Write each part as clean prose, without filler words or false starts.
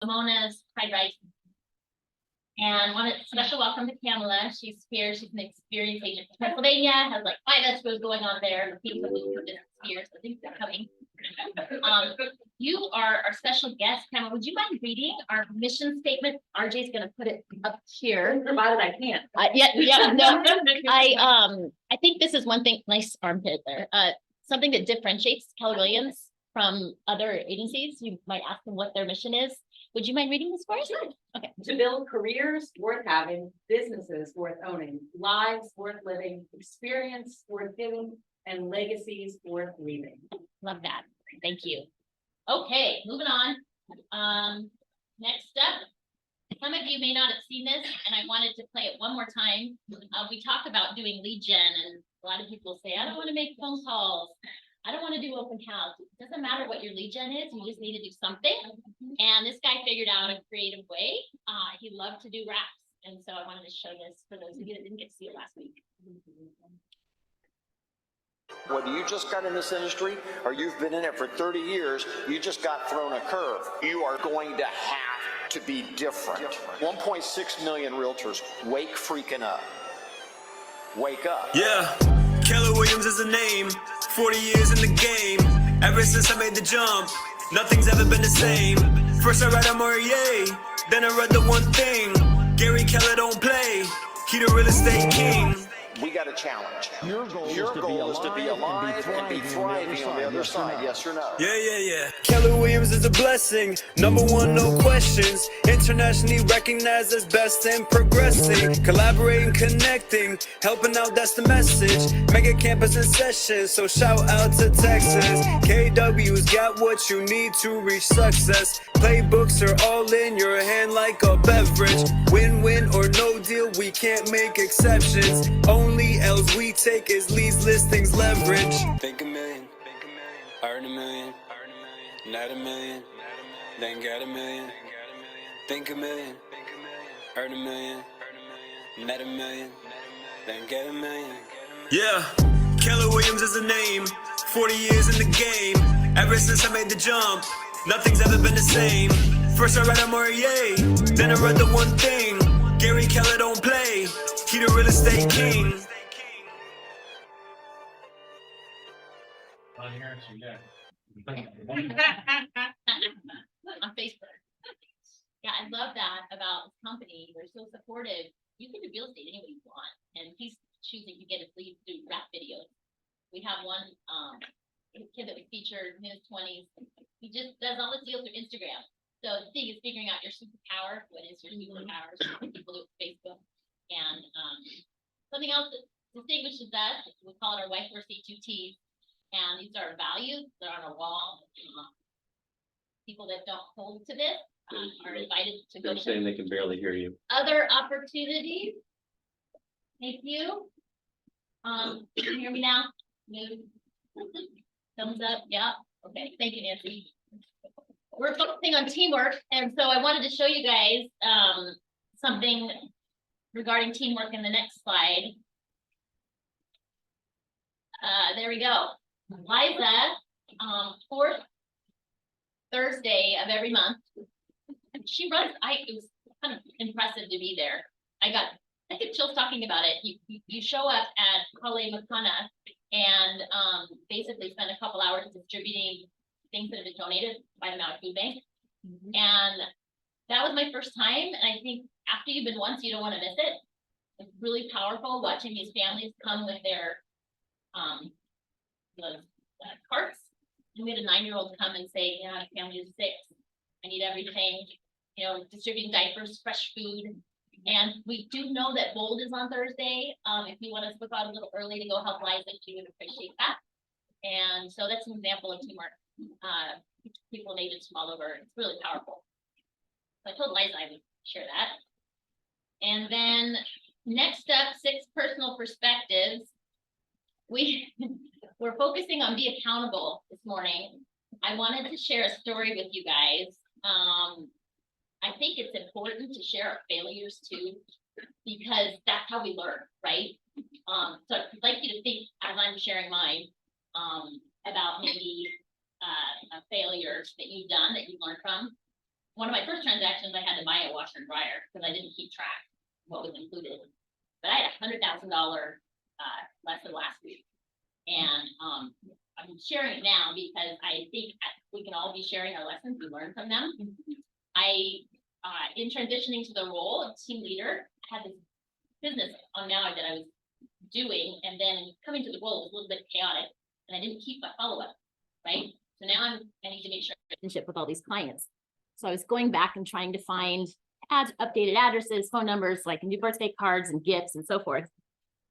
Mona's fried rice. And want a special welcome to Pamela. She's here. She's an experienced agent from Pennsylvania, has like 5 escrows going on there. The people who do this here, so I think they're coming. You are our special guest. Pamela, would you mind reading our mission statement? RJ's going to put it up here. Provided I can. No. I think this is one thing. Nice armpit there. Something that differentiates Keller Williams from other agencies. You might ask them what their mission is. Would you mind reading this for us? Okay. To build careers worth having, businesses worth owning, lives worth living, experience worth giving, and legacies worth leaving. Love that. Thank you. Okay, moving on. Next up, some of you may not have seen this, and I wanted to play it one more time. We talked about doing lead gen, and a lot of people say, I don't want to make phone calls. I don't want to do open house. It doesn't matter what your lead gen is. You just need to do something. And this guy figured out a creative way. He loved to do raps. And so I wanted to show this for those of you that didn't get to see it last week. Whether you just got in this industry or you've been in it for 30 years, you just got thrown a curve. You are going to have to be different. 1.6 million realtors, wake freaking up. Wake up. Yeah, Keller Williams is a name. 40 years in the game. Ever since I made the jump, nothing's ever been the same. First I read Amorier, then I read the one thing. Gary Keller don't play. He the real estate king. We got a challenge. Your goal is to be alive and be thriving on the other side. Yes or no? Yeah. Keller Williams is a blessing. #1, no questions. Internationally recognized as best and progressing. Collaborating, connecting, helping out, that's the message. Mega campus in session, so shout out to Texas. KW's got what you need to reach success. Playbooks are all in your hand like a beverage. Win-win or no deal, we can't make exceptions. Only L's we take is leads, listings, leverage. Think a million, earn a million, not a million, then got a million. Think a million, earn a million, not a million, then get a million. Yeah, Keller Williams is a name. 40 years in the game. Ever since I made the jump, nothing's ever been the same. First I read Amorier, then I read the one thing. Gary Keller don't play. He the real estate king. On Facebook. Yeah, I love that about this company. They're so supportive. You can do real estate any way you want. And he's choosing to get his leads through rap videos. We have one kid that we featured in his 20s. He just does all his deals through Instagram. So the thing is figuring out your superpower. What is your superpower? People do it with Facebook. And something else that distinguishes us, we call it our white horse C2Ts. And these are values that are on our wall. People that don't hold to this are invited to go to saying they can barely hear you. other opportunities. Thank you. Can you hear me now? No. Thumbs up. Yeah. Okay. Thank you, Nancy. We're focusing on teamwork, and so I wanted to show you guys something regarding teamwork in the next slide. There we go. Liza, fourth Thursday of every month. She runs. It was kind of impressive to be there. I get chills talking about it. You show up at Kale Makana and basically spend a couple hours distributing things that have been donated by the Maui Food Bank. And that was my first time. And I think after you've been once, you don't want to miss it. It's really powerful watching these families come with their carts. And we had a 9-year-old come and say, yeah, family is 6. I need everything, distributing diapers, fresh food. And we do know that Bold is on Thursday. If you want to slip out a little early to go help Liza, she would appreciate that. And so that's an example of teamwork. People and agents from all over. It's really powerful. So I told Liza I would share that. And then next up, 6 personal perspectives. We're focusing on be accountable this morning. I wanted to share a story with you guys. I think it's important to share our failures too, because that's how we learn, right? So I'd like you to think, as I'm sharing mine, about maybe failures that you've done that you learned from. one of my first transactions, I had to buy a washer and dryer because I didn't keep track of what was included. But I had $100,000 lesson last week. And I'm sharing it now because I think we can all be sharing our lessons we learn from them. I, in transitioning to the role of team leader, had this business on Maui that I was doing, and then coming to the role was a little bit chaotic, and I didn't keep my follow-up, right? So now I need to make sure relationship with all these clients. So I was going back and trying to find updated addresses, phone numbers, so I can do birthday cards and gifts and so forth.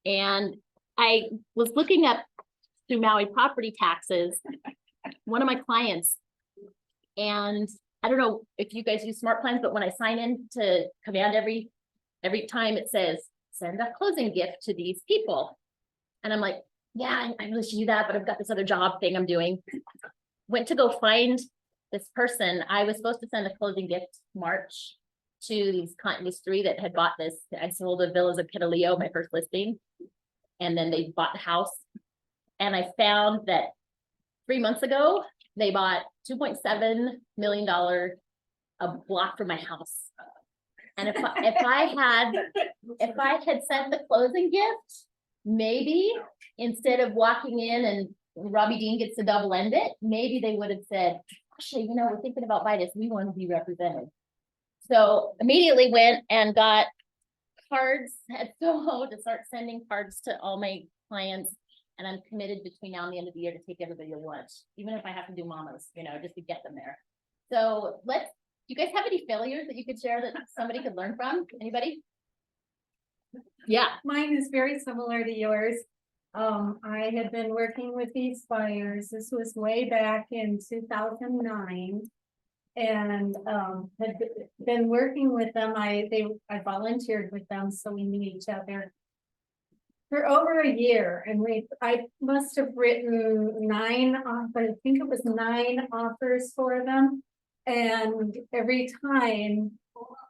And I was looking up through Maui property taxes, one of my clients, and I don't know if you guys use smart plans, but when I sign in to Command every time it says, send a closing gift to these people. And I'm like, yeah, I really should do that, but I've got this other job thing I'm doing. Went to go find this person. I was supposed to send a closing gift March to these three that had bought this. I sold the villas of Kitaleo, my first listing. And then they bought the house. And I found that 3 months ago, they bought $2.7 million a block from my house. And if I had sent the closing gift, maybe instead of walking in and Robbie Dean gets to double end it, maybe they would have said, actually, we're thinking about buying this. We want to be represented. So immediately went and got cards at Soho to start sending cards to all my clients. And I'm committed between now and the end of the year to take everybody to lunch, even if I have to do mamas, just to get them there. So do you guys have any failures that you could share that somebody could learn from? Anybody? Yeah. Mine is very similar to yours. I had been working with these buyers. This was way back in 2009. And had been working with them. I volunteered with them, so we knew each other for over a year. And I must have written 9 offers. I think it was 9 offers for them. And every time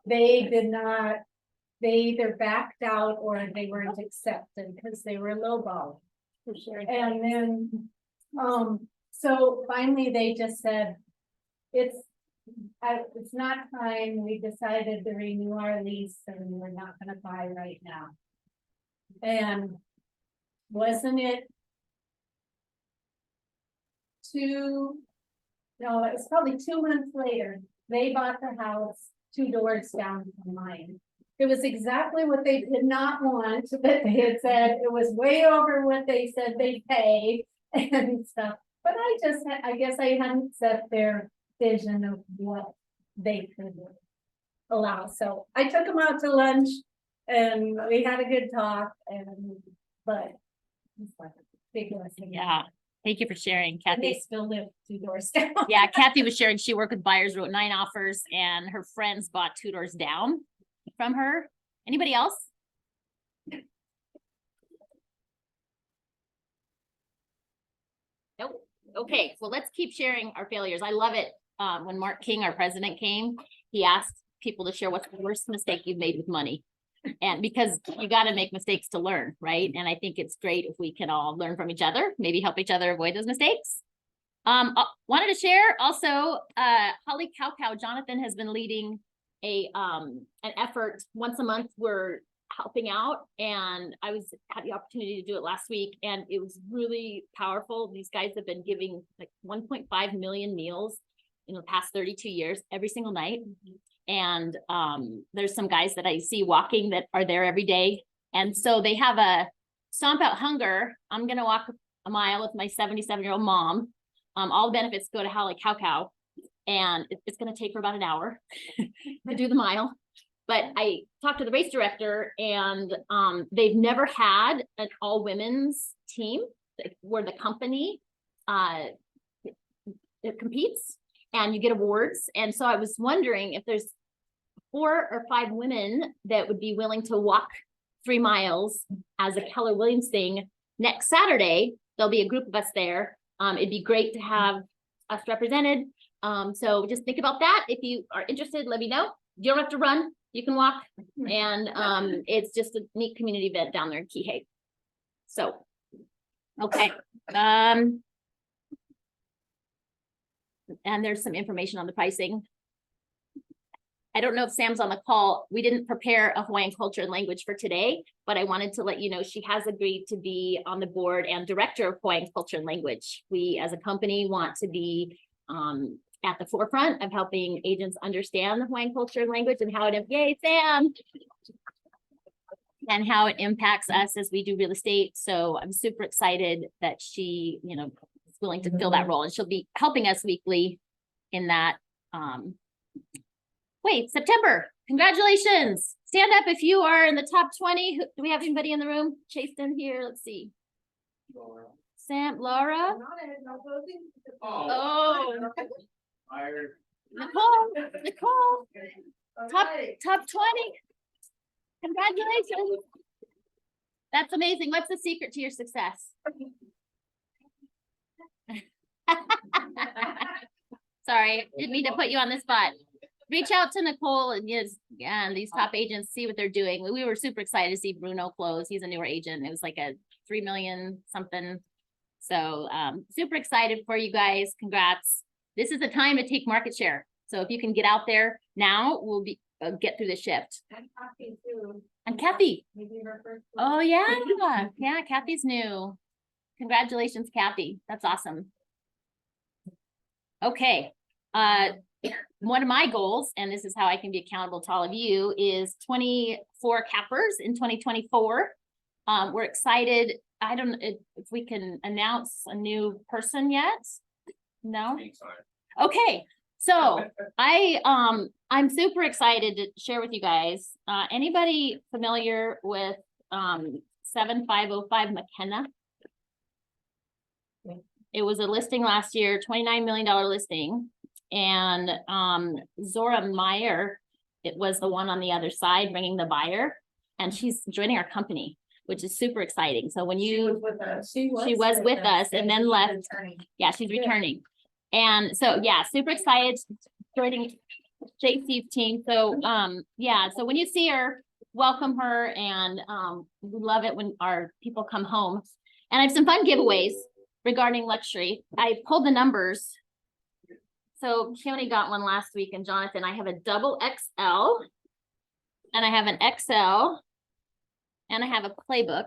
they either backed out or they weren't accepted because they were lowball. For sure. And then, so finally they just said, it's not time. We decided to renew our lease and we're not going to buy right now. And wasn't it it was probably 2 months later, they bought the house 2 doors down from mine. It was exactly what they did not want, that they had said. It was way over what they said they'd pay and stuff. But I guess I hadn't set their vision of what they could allow. So I took them out to lunch and we had a good talk, but it's like a big lesson. Yeah. Thank you for sharing, And Kathy. they still live 2 doors down. Yeah, Kathy was sharing, she worked with buyers, wrote 9 offers, and her friends bought 2 doors down from her. Anybody else? Nope. Okay, so let's keep sharing our failures. I love it. When Mark King, our president, came, he asked people to share what's the worst mistake you've made with money. And because you got to make mistakes to learn, right? And I think it's great if we can all learn from each other, maybe help each other avoid those mistakes. Wanted to share also, Holly Cowcow, Jonathan has been leading an effort once a month. We're helping out, and I had the opportunity to do it last week, and it was really powerful. These guys have been giving like 1.5 million meals in the past 32 years, every single night. And there's some guys that I see walking that are there every day. And so they have a Stomp Out Hunger. I'm going to walk a mile with my 77-year-old mom. All the benefits go to Holly Cowcow. And it's going to take her about an hour to do the mile. But I talked to the race director, and they've never had an all women's team where the company it competes and you get awards. And so I was wondering if there's 4 or 5 women that would be willing to walk 3 miles as a Keller Williams thing next Saturday. There'll be a group of us there. It'd be great to have us represented. So just think about that. If you are interested, let me know. You don't have to run, you can walk. And it's just a neat community event down there in Kihei. So, okay. And there's some information on the pricing. I don't know if Sam's on the call. We didn't prepare a Hawaiian culture and language for today, but I wanted to let you know she has agreed to be on the board and director of Hawaiian culture and language. We as a company want to be at the forefront of helping agents understand the Hawaiian culture and language and how it, yay, Sam, and how it impacts us as we do real estate. So I'm super excited that she, you know, is willing to fill that role, and she'll be helping us weekly in that. Wait, September, congratulations. Stand up if you are in the top 20. Do we have anybody in the room? Chased in here, let's see. Sam, Laura? Oh. Nicole, top 20. Congratulations. That's amazing. What's the secret to your success? Sorry, didn't mean to put you on the spot. Reach out to Nicole and these top agents, see what they're doing. We were super excited to see Bruno close. He's a newer agent. It was like a 3 million something. So super excited for you guys. Congrats. This is the time to take market share. So if you can get out there now, we'll be get through the shift. And Kathy too. And Kathy. Maybe her first. Oh yeah. Yeah, Kathy's new. Congratulations, Kathy. That's awesome. Okay. One of my goals, and this is how I can be accountable to all of you, is 24 cappers in 2024. We're excited. I don't know if we can announce a new person yet. No? Okay. So I'm super excited to share with you guys. Anybody familiar with 7505 McKenna? It was a listing last year, $29 million listing. And Zora Meyer, it was the one on the other side bringing the buyer, and she's joining our company, which is super exciting. So when you, she was with us and then left. Yeah, she's returning. And so, yeah, super excited joining JC's team. So, yeah, so when you see her, welcome her, and we love it when our people come home. And I have some fun giveaways regarding luxury. I pulled the numbers. So Keone got one last week, and Jonathan, I have a double XL, and I have an XL, and I have a playbook.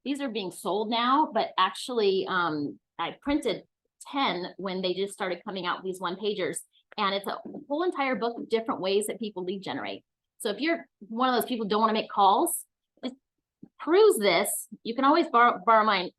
These are being sold now, but actually I printed 10 when they just started coming out with these one pagers, and it's a whole entire book of different ways that people lead generate. So if you're one of those people who don't want to make calls, just peruse this. You can always borrow mine.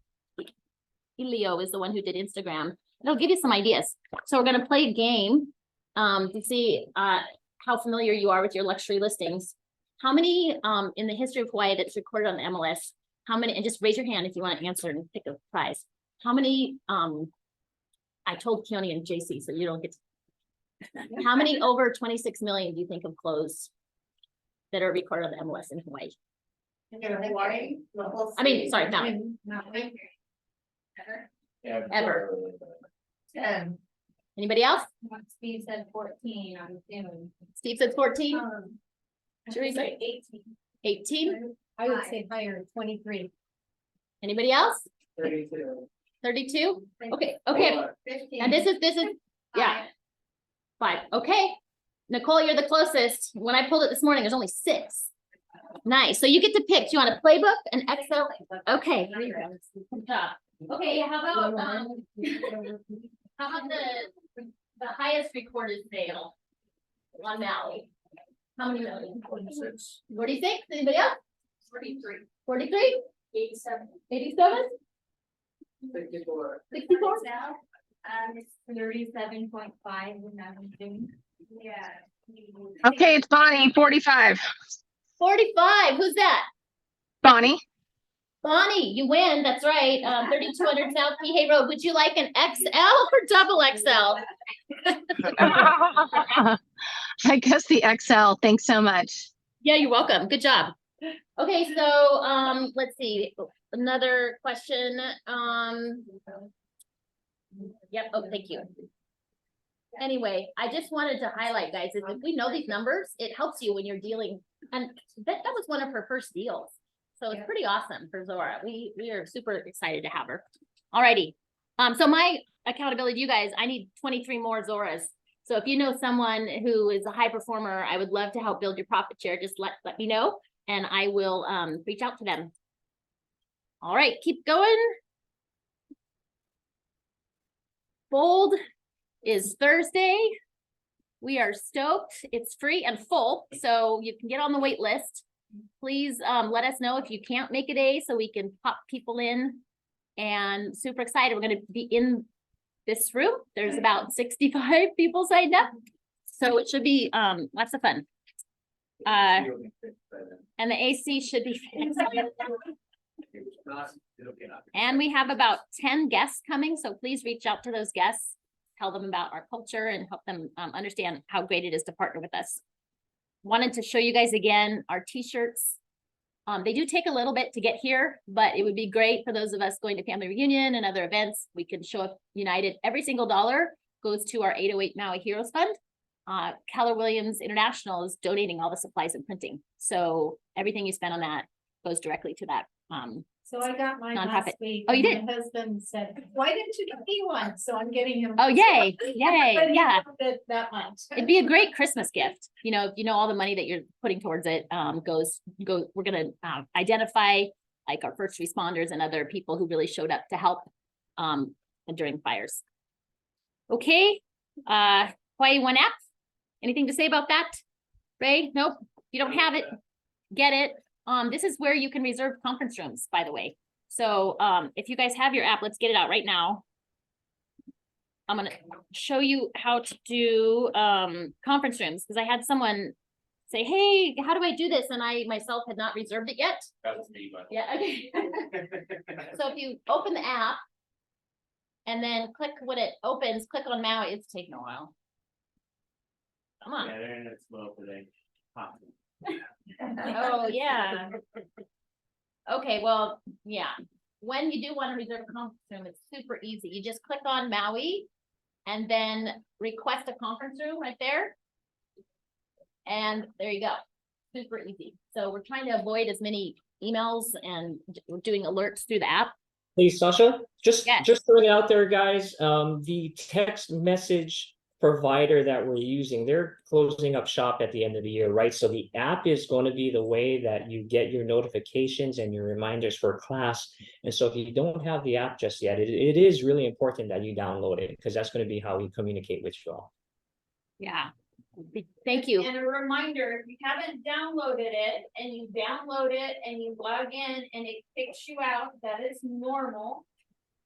Elio is the one who did Instagram. It'll give you some ideas. So we're going to play a game to see how familiar you are with your luxury listings. How many in the history of Hawaii that's recorded on the MLS, how many, and just raise your hand if you want to answer and pick a prize. How many, I told Keone and JC, so you don't get to, how many over 26 million do you think have closed that are recorded on the MLS in Hawaii? I mean, sorry, no. Ever. 10. Anybody else? Steve said 14. I'm assuming. Steve said 14. Teresa? 18. 18. I would say higher, 23. Anybody else? 32. 32. Okay. Okay. 15. And this is yeah. 5. Okay. Nicole, you're the closest. When I pulled it this morning, there's only 6. Nice. So you get to pick. Do you want a playbook, an Excel? Okay. Good job. Okay. How about the highest recorded sale on Maui? How many million? 46. 46. Anybody else? 43. 43. 87. 87. 64. 64. 37.5 when I was doing. Yeah. Okay, it's Bonnie, 45. 45. Who's that? Bonnie. Bonnie, you win. That's right. 3200 South Kihei Road. Would you like an XL or double XL? I guess the XL. Thanks so much. Yeah, you're welcome. Good job. Okay, so let's see. Another question. Yep. Oh, thank you. Anyway, I just wanted to highlight, guys, if we know these numbers, it helps you when you're dealing. And that was one of her first deals. So it's pretty awesome for Zora. We are super excited to have her. Alrighty. So my accountability to you guys, I need 23 more Zoras. So if you know someone who is a high performer, I would love to help build your profit share. Just let me know and I will reach out to them. All right, keep going. Bold is Thursday. We are stoked. It's free and full, so you can get on the wait list. Please let us know if you can't make a day so we can pop people in. And super excited. We're going to be in this room. There's about 65 people signed up. So it should be lots of fun. And the AC should be excellent. And we have about 10 guests coming. So please reach out to those guests, tell them about our culture and help them understand how great it is to partner with us. Wanted to show you guys again our t-shirts. They do take a little bit to get here, but it would be great for those of us going to family reunion and other events. We can show up united. Every single dollar goes to our 808 Maui Heroes Fund. Keller Williams International is donating all the supplies and printing. So everything you spend on that goes directly to that. So I got mine Nonprofit. last week. Oh, you and did? My husband said, why didn't you get me one? So I'm getting him. Oh, yay, yay, But he yeah. loved it that much. It'd be a great Christmas gift. You know, if you know all the money that you're putting towards it, we're gonna identify like our first responders and other people who really showed up to help during fires. Okay, Hawaii One app. Anything to say about that? Ray? Nope. If you don't have it, get it. This is where you can reserve conference rooms, by the way. So if you guys have your app, let's get it out right now. I'm gonna show you how to do conference rooms because I had someone say, hey, how do I do this? And I myself had not reserved it yet. That was me, but. Yeah, okay. So if you open the app and then click when it opens, click on Maui. It's taking a while. Come on. Yeah, they're in it slow today. Oh, yeah. Okay, well, yeah. When you do want to reserve a conference room, it's super easy. You just click on Maui and then request a conference room right there. And there you go. Super easy. So we're trying to avoid as many emails and we're doing alerts through the app. Hey, Sasha, Yes. just throwing it out there, guys. The text message provider that we're using, they're closing up shop at the end of the year, right? So the app is going to be the way that you get your notifications and your reminders for class. And so if you don't have the app just yet, it is really important that you download it because that's going to be how we communicate with you all. Yeah. Thank you. And a reminder, if you haven't downloaded it and you download it and you log in and it kicks you out, that is normal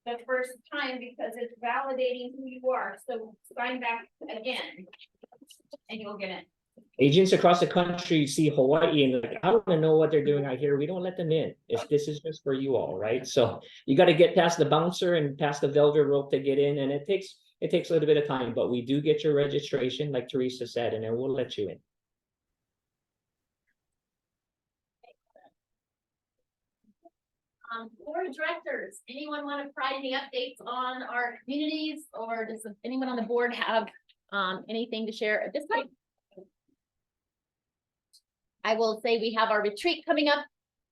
the first time because it's validating who you are. So sign back again and you'll get it. Agents across the country see Hawaii and like, I want to know what they're doing out here. We don't let them in. If this is just for you all, right? So you got to get past the bouncer and past the velvet rope to get in, and it takes a little bit of time, but we do get your registration, like Teresa said, and then we'll let you in. Board of directors, anyone want to provide any updates on our communities or does anyone on the board have anything to share at this point? I will say we have our retreat coming up.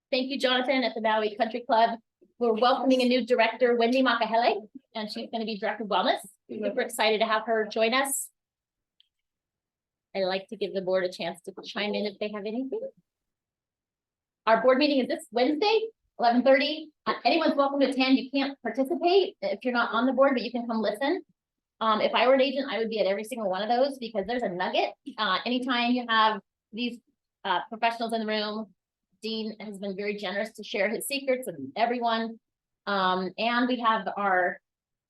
Thank you, Jonathan, at the Maui Country Club. We're welcoming a new director, Wendy Makahele, and she's going to be director of wellness. We're super excited to have her join us. I like to give the board a chance to chime in if they have anything. Our board meeting is this Wednesday, 11:30. Anyone's welcome to attend. You can't participate if you're not on the board, but you can come listen. If I were an agent, I would be at every single one of those because there's a nugget. Anytime you have these professionals in the room, Dean has been very generous to share his secrets with everyone. And we have our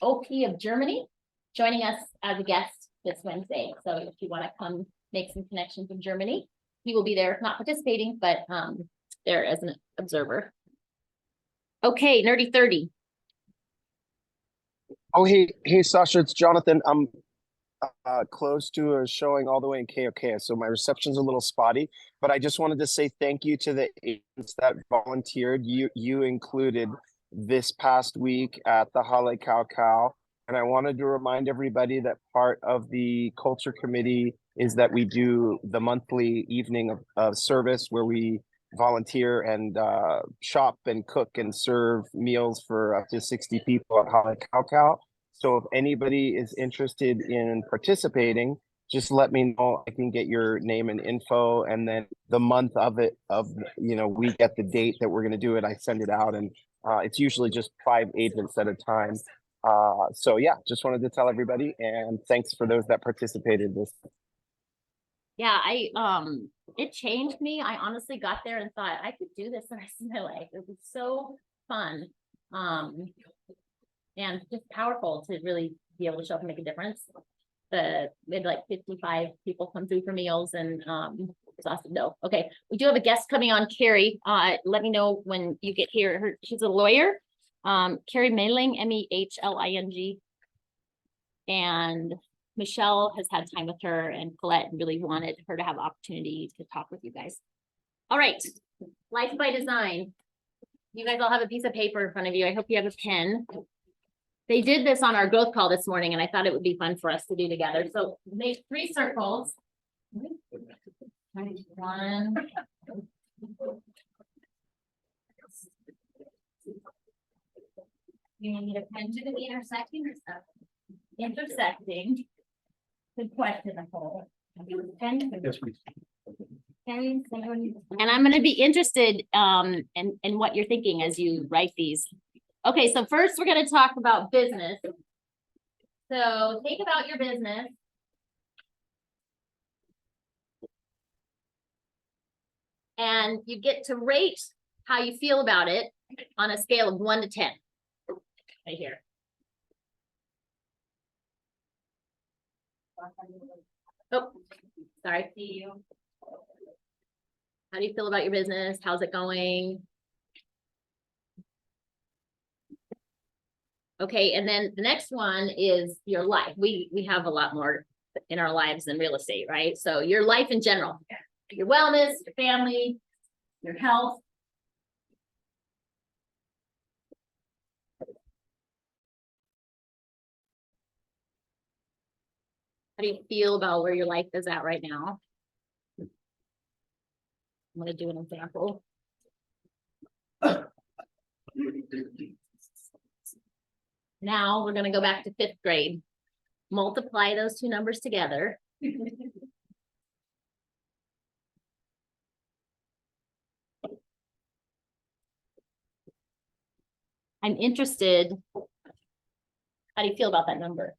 OP of Germany joining us as a guest this Wednesday. So if you want to come make some connections in Germany, he will be there, not participating, but there as an observer. Okay, Nerdy 30. Oh, hey, Sasha, it's Jonathan. I'm close to a showing all the way in KOK, so my reception's a little spotty, but I just wanted to say thank you to the agents that volunteered. You included this past week at the Hale Kau Kau, and I wanted to remind everybody that part of the culture committee is that we do the monthly evening of service where we volunteer and shop and cook and serve meals for up to 60 people at Hale Kau Kau. So if anybody is interested in participating, just let me know. I can get your name and info, and then the month of it, we get the date that we're going to do it. I send it out, and it's usually just 5 agents at a time. So yeah, just wanted to tell everybody, and thanks for those that participated. Yeah, it changed me. I honestly got there and thought I could do this the rest of my life. It was so fun. And just powerful to really be able to show up and make a difference. We had like 55 people come through for meals, and it's awesome. No, okay. We do have a guest coming on, Carrie. Let me know when you get here. She's a lawyer. Carrie Mehling, Mehling. And Michelle has had time with her, and Colette really wanted her to have opportunity to talk with you guys. All right, Life by Design. You guys all have a piece of paper in front of you. I hope you have a pen. They did this on our growth call this morning, and I thought it would be fun for us to do together. So make 3 circles. 1. You need a pen to the intersecting or stuff? Intersecting. Good question, Nicole. And I'm going to be interested in what you're thinking as you write these. Okay, so first we're going to talk about business. So think about your business. And you get to rate how you feel about it on a scale of 1 to 10. Right here. Oh, sorry. See you. How do you feel about your business? How's it going? Okay, and then the next one is your life. We have a lot more in our lives than real estate, right? So your life in general, your wellness, your family, your health. How do you feel about where your life is at right now? I'm going to do an example. Now we're going to go back to 5th grade. Multiply those 2 numbers together. I'm interested. How do you feel about that number?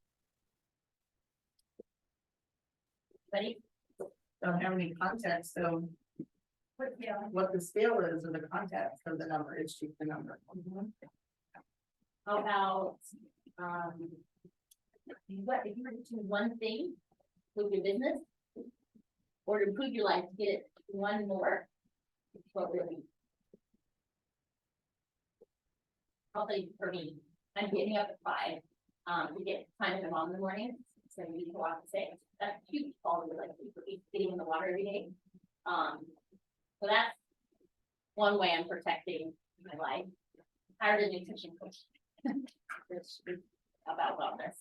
Ready? Don't have any context, so what the scale is or the context of the number is just the number. How about what if you were to do one thing with your business or to improve your life, to get it 1 more? What really? I'll say for me, I'm getting up at 5 to get time with my mom in the morning. So you need to walk the steps. That's huge quality of life for getting in the water every day. So that's one way I'm protecting my life. Hired a nutrition coach. Which is about wellness.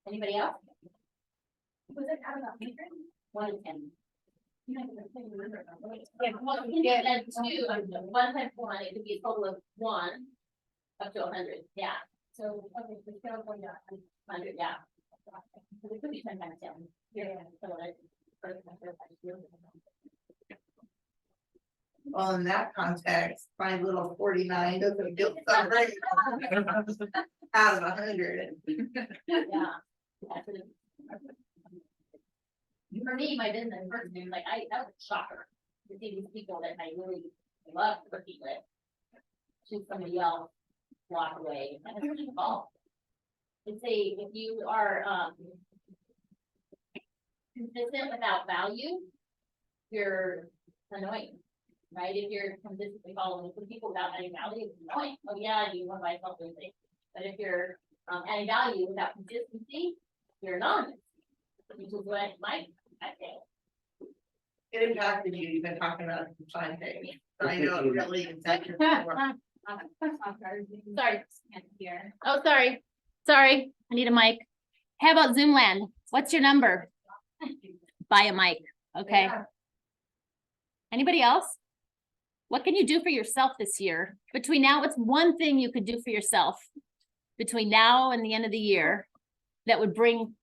Anybody else? Was it out about 1 to 10? Yeah, well, you can add 2. 1 times 1, it could be a total of 1 up to 100. Yeah. So okay, the scale going down 100. Yeah. It could be 10 times 10. Yeah. Well, in that context, my little 49 doesn't feel so right. Out of 100. Yeah. For me, my business person, like that was a shocker to see these people that I really love working with. Choose somebody else, walk away, and it's really involved. It's if you are consistent without value, you're annoying, right? If you're consistently following the people without adding value, it's annoying. Oh yeah, you want to buy something. But if you're adding value without consistency, you're anonymous. Which is what I think. It impacted you. You've been talking about it for 5 days. I know it really impacted you. Sorry. Oh, sorry. Sorry. I need a mic. How about Zoomland? What's your number? Buy a mic. Okay. Yeah. Anybody else? What can you do for yourself this year? Between now, what's one thing you could do for yourself between now and the end of the year that would bring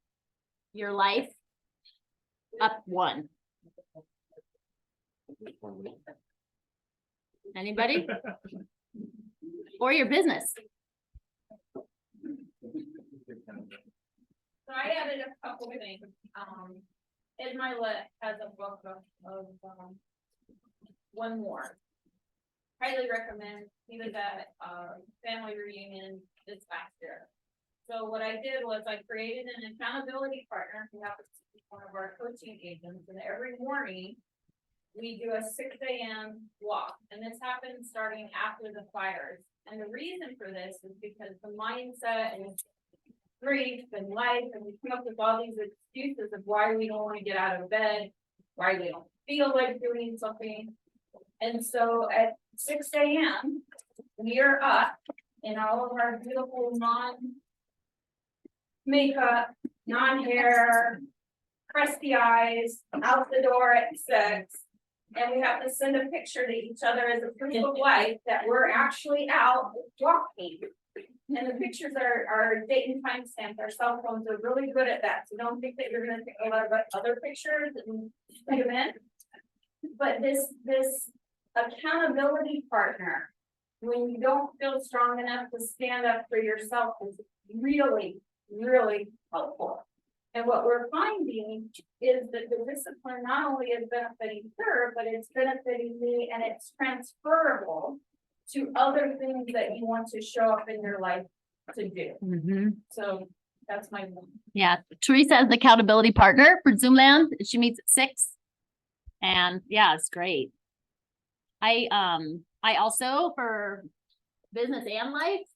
your life up one? Anybody? Or your business? So I added a couple of things, in my list as a book of one more. Highly recommend, he was at, family reunion this past year. So what I did was I created an accountability partner who happens to be one of our coaching agents, and every morning we do a 6 a.m. walk, and this happens starting after the fires. And the reason for this is because the mindset and grief and life, and we come up with all these excuses of why we don't want to get out of bed, why we don't feel like doing something. And so at 6 a.m., we are up in all of our beautiful non-makeup, non-hair, crusty eyes, out the door at 6. And we have to send a picture to each other as a proof of life that we're actually out walking. And the pictures are date and time stamped. Our cell phones are really good at that. So don't think that you're gonna take a lot of other pictures and put them in. But this accountability partner, when you don't feel strong enough to stand up for yourself, is really, really helpful. And what we're finding is that the discipline not only is benefiting her, but it's benefiting me, and it's transferable to other things that you want to show up in your life to do. So that's my one. Yeah, Teresa is the accountability partner for Zoomland. She meets at 6. And yeah, it's great. I also, for business and life,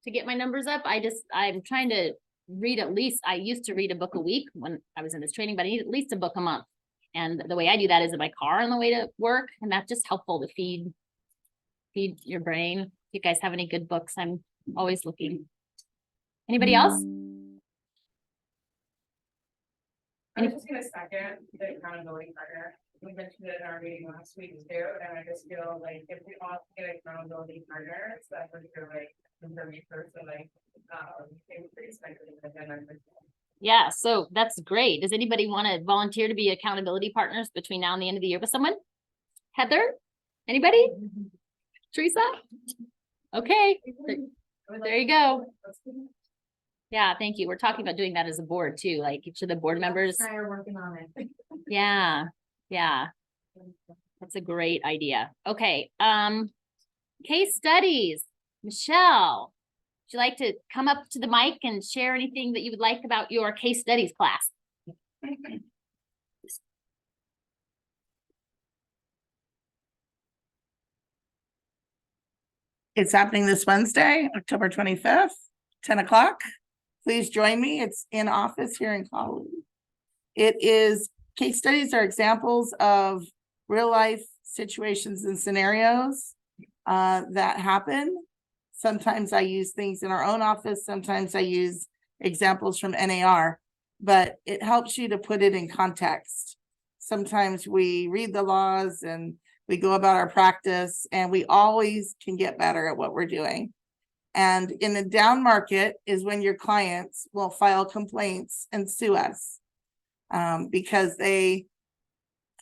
to get my numbers up, I'm trying to read at least, I used to read a book a week when I was in this training, but I need at least a book a month. And the way I do that is in my car on the way to work. And that's just helpful to feed your brain. If you guys have any good books, I'm always looking. Anybody else? I'm just gonna second the accountability partner. We mentioned it in our meeting last week too, and I just feel like if we all get accountability partners, that would feel like, for me personally, increase my commitment. Yeah, so that's great. Does anybody want to volunteer to be accountability partners between now and the end of the year with someone? Heather? Anybody? Teresa? Okay, there you go. Yeah, thank you. We're talking about doing that as a board too, like each of the board members. I are working on it. Yeah, yeah. That's a great idea. Okay, case studies. Michelle, would you like to come up to the mic and share anything that you would like about your case studies class? It's happening this Wednesday, October 25th, 10 o'clock. Please join me. It's in office here in Colorado. It is, case studies are examples of real life situations and scenarios that happen. Sometimes I use things in our own office. Sometimes I use examples from NAR, but it helps you to put it in context. Sometimes we read the laws and we go about our practice, and we always can get better at what we're doing. And in the down market is when your clients will file complaints and sue us because they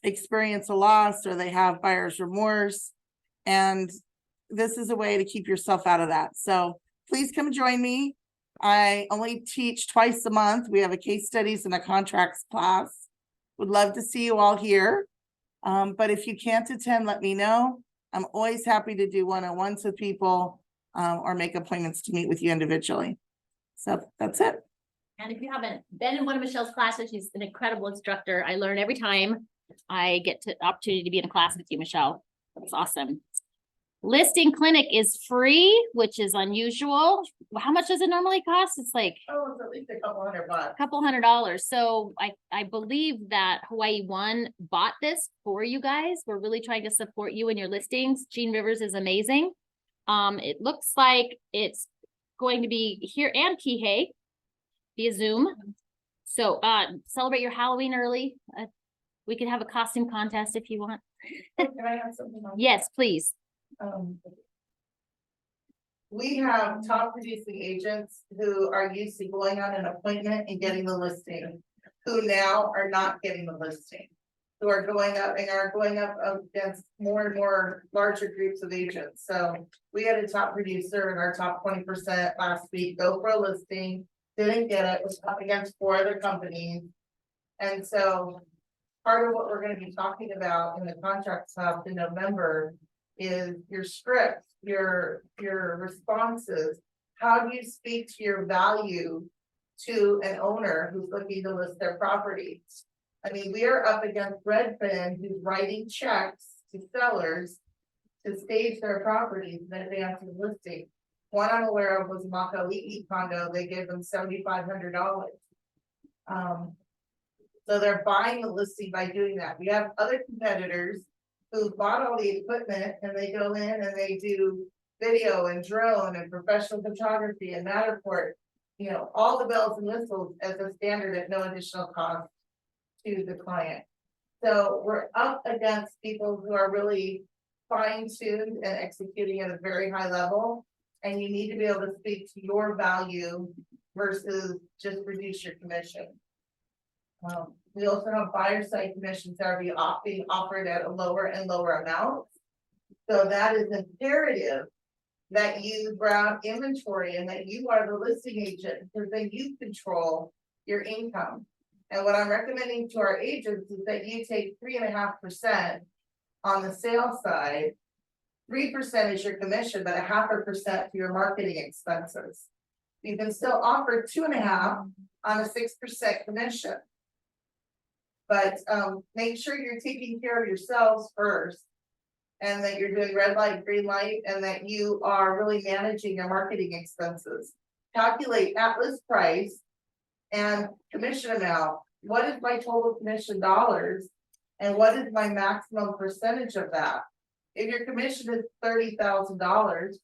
experience a loss or they have buyer's remorse. And this is a way to keep yourself out of that. So please come join me. I only teach twice a month. We have a case studies and a contracts class. Would love to see you all here. But if you can't attend, let me know. I'm always happy to do one-on-ones with people or make appointments to meet with you individually. So that's it. And if you haven't been in one of Michelle's classes, she's an incredible instructor. I learn every time I get the opportunity to be in a class with you, Michelle. That's awesome. Listing clinic is free, which is unusual. How much does it normally cost? It's like Oh, it's at least a couple $100. couple $100. So I believe that Hawaii One bought this for you guys. We're really trying to support you in your listings. Jean Rivers is amazing. It looks like it's going to be here and Kihei via Zoom. So celebrate your Halloween early. We could have a costume contest if you want. Can I have something else? Yes, please. We have top producing agents who are used to going on an appointment and getting the listing. who now are not getting the listing, who are going up and are going up against more and more larger groups of agents. So we had a top producer in our top 20% last week go for a listing, didn't get it, was up against 4 other companies. And so part of what we're going to be talking about in the contract stuff in November is your scripts, your responses. How do you speak to your value to an owner who's looking to list their property? I mean, we are up against Redfin, who's writing checks to sellers to stage their properties in advance of listing. One I'm aware of was Makaliki condo. They gave them $7,500. So they're buying the listing by doing that. We have other competitors who bought all the equipment and they go in and they do video and drone and professional photography and Matterport, you know, all the bells and whistles as a standard at no additional cost to the client. So we're up against people who are really fine-tuned and executing at a very high level. And you need to be able to speak to your value versus just reduce your commission. We also have buyer side commissions that are being offered at a lower and lower amount. So that is imperative that you grab inventory and that you are the listing agent, because then you control your income. And what I'm recommending to our agents is that you take 3.5% on the sales side. 3% is your commission, but 0.5% for your marketing expenses. You can still offer 2.5 on a 6% commission. But make sure you're taking care of yourselves first, and that you're doing red light, green light, and that you are really managing your marketing expenses. Calculate at list price and commission amount. What is my total commission dollars? And what is my maximum percentage of that? If your commission is $30,000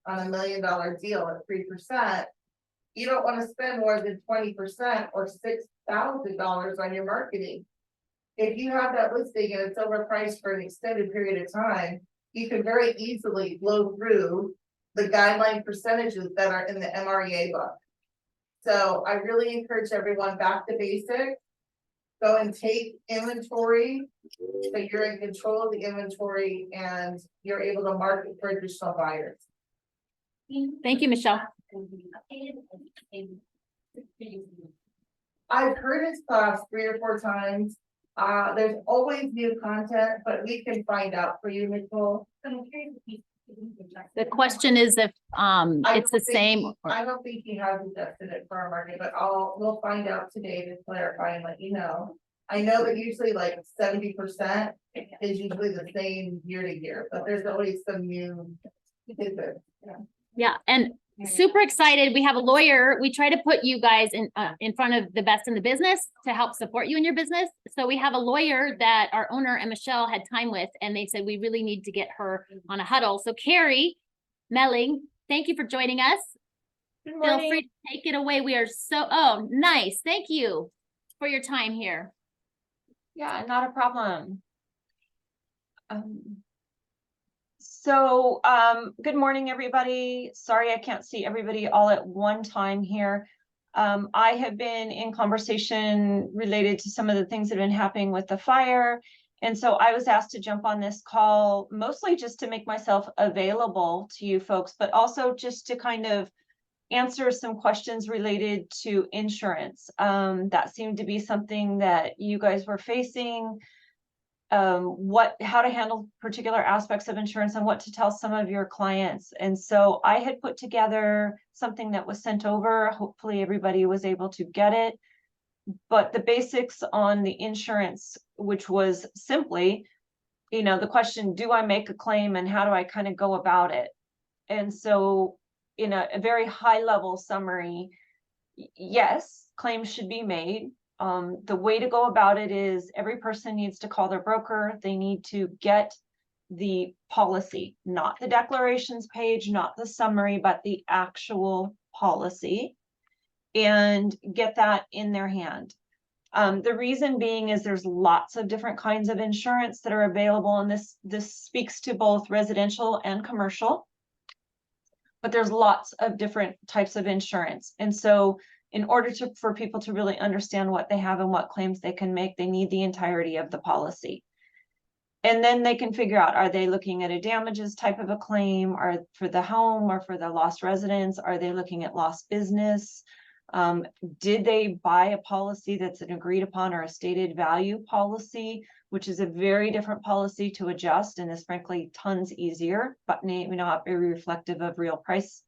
on $1 million deal at 3%, you don't want to spend more than 20% or $6,000 on your marketing. If you have that listing and it's overpriced for an extended period of time, you can very easily blow through the guideline percentages that are in the MREA book. So I really encourage everyone back to basics. Go and take inventory so you're in control of the inventory and you're able to market for additional buyers. Thank you, Michelle. I've heard his class 3 or 4 times. There's always new content, but we can find out for you, Nicole. The question is if it's the same. I don't think he has adjusted it for our market, but we'll find out today to clarify and let you know. I know that usually like 70% is usually the same year to year, but there's always some new tidbits. Yeah, and super excited. We have a lawyer. We try to put you guys in front of the best in the business to help support you in your business. So we have a lawyer that our owner and Michelle had time with, and they said we really need to get her on a huddle. So Carrie Melling, thank you for joining us. Feel free to take it away. We are so, nice. Thank you for your time here. Yeah, not a problem. Good morning, everybody. Sorry, I can't see everybody all at one time here. I have been in conversation related to some of the things that have been happening with the fire. And so I was asked to jump on this call, mostly just to make myself available to you folks, but also just to kind of answer some questions related to insurance. That seemed to be something that you guys were facing. How to handle particular aspects of insurance and what to tell some of your clients. And so I had put together something that was sent over. Hopefully everybody was able to get it. But the basics on the insurance, which was simply, the question, do I make a claim and how do I kind of go about it? And so in a very high level summary, yes, claims should be made. The way to go about it is every person needs to call their broker. They need to get the policy, not the declarations page, not the summary, but the actual policy, and get that in their hand. The reason being is there's lots of different kinds of insurance that are available, and this speaks to both residential and commercial, but there's lots of different types of insurance. And so in order for people to really understand what they have and what claims they can make, they need the entirety of the policy. And then they can figure out, are they looking at a damages type of a claim, or for the home or for the lost residence? Are they looking at lost business? Did they buy a policy that's an agreed upon or a stated value policy, which is a very different policy to adjust and is frankly tons easier, but may not be reflective of real price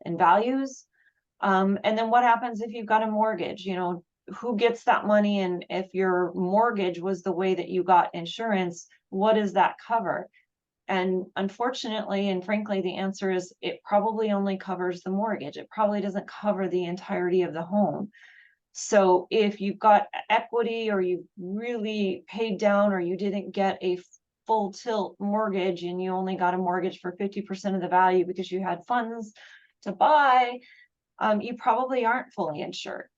and values. And then what happens if you've got a mortgage? You know, who gets that money? And if your mortgage was the way that you got insurance, what does that cover? And unfortunately, and frankly, the answer is it probably only covers the mortgage. It probably doesn't cover the entirety of the home. So if you've got equity, or you really paid down, or you didn't get a full tilt mortgage and you only got a mortgage for 50% of the value because you had funds to buy, you probably aren't fully insured.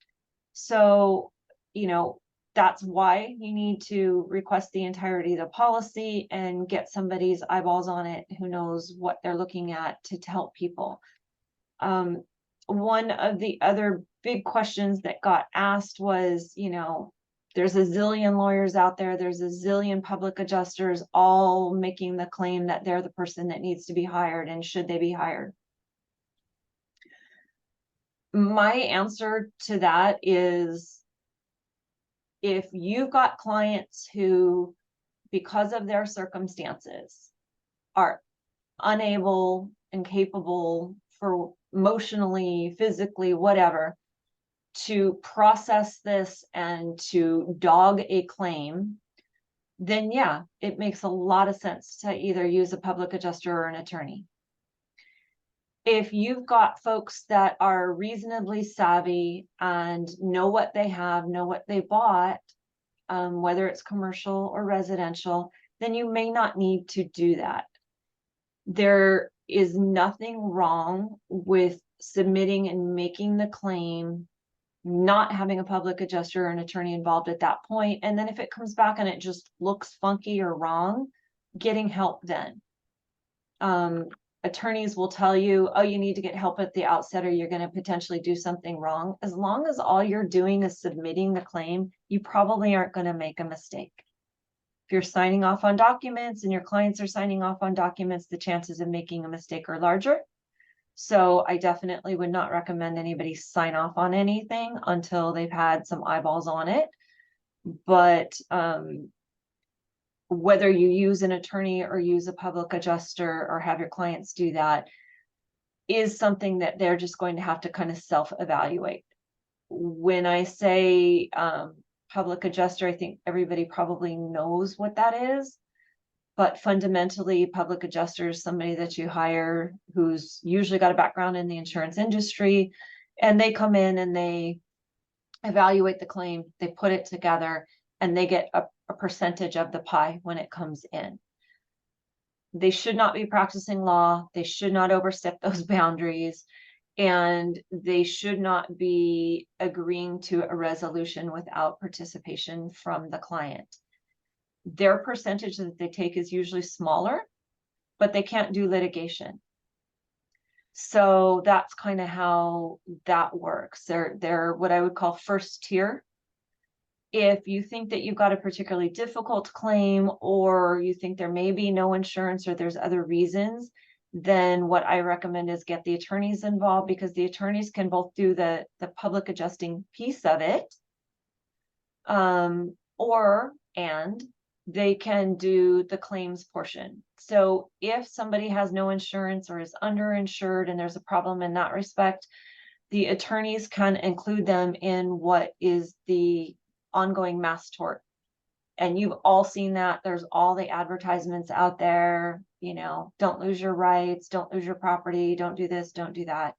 So, you know, that's why you need to request the entirety of the policy and get somebody's eyeballs on it who knows what they're looking at to help people. One of the other big questions that got asked was, you know, there's a zillion lawyers out there, there's a zillion public adjusters all making the claim that they're the person that needs to be hired, and should they be hired? My answer to that is, if you've got clients who, because of their circumstances, are unable, incapable for emotionally, physically, whatever, to process this and to dog a claim, then yeah, it makes a lot of sense to either use a public adjuster or an attorney. If you've got folks that are reasonably savvy and know what they have, know what they bought, whether it's commercial or residential, then you may not need to do that. There is nothing wrong with submitting and making the claim, not having a public adjuster or an attorney involved at that point. And then if it comes back and it just looks funky or wrong, getting help then. Attorneys will tell you, oh, you need to get help at the outset or you're going to potentially do something wrong. As long as all you're doing is submitting the claim, you probably aren't going to make a mistake. If you're signing off on documents and your clients are signing off on documents, the chances of making a mistake are larger. So I definitely would not recommend anybody sign off on anything until they've had some eyeballs on it. But whether you use an attorney or use a public adjuster or have your clients do that is something that they're just going to have to kind of self-evaluate. When I say public adjuster, I think everybody probably knows what that is. But fundamentally, public adjuster is somebody that you hire who's usually got a background in the insurance industry, and they come in and they evaluate the claim, they put it together, and they get a percentage of the pie when it comes in. They should not be practicing law. They should not overstep those boundaries, and they should not be agreeing to a resolution without participation from the client. Their percentage that they take is usually smaller, but they can't do litigation. So that's kind of how that works. They're what I would call first tier. If you think that you've got a particularly difficult claim, or you think there may be no insurance or there's other reasons, then what I recommend is get the attorneys involved, because the attorneys can both do the public adjusting piece of it, and they can do the claims portion. So if somebody has no insurance or is underinsured and there's a problem in that respect, the attorneys can include them in what is the ongoing mass tort. And you've all seen that. There's all the advertisements out there, you know, don't lose your rights, don't lose your property, don't do this, don't do that.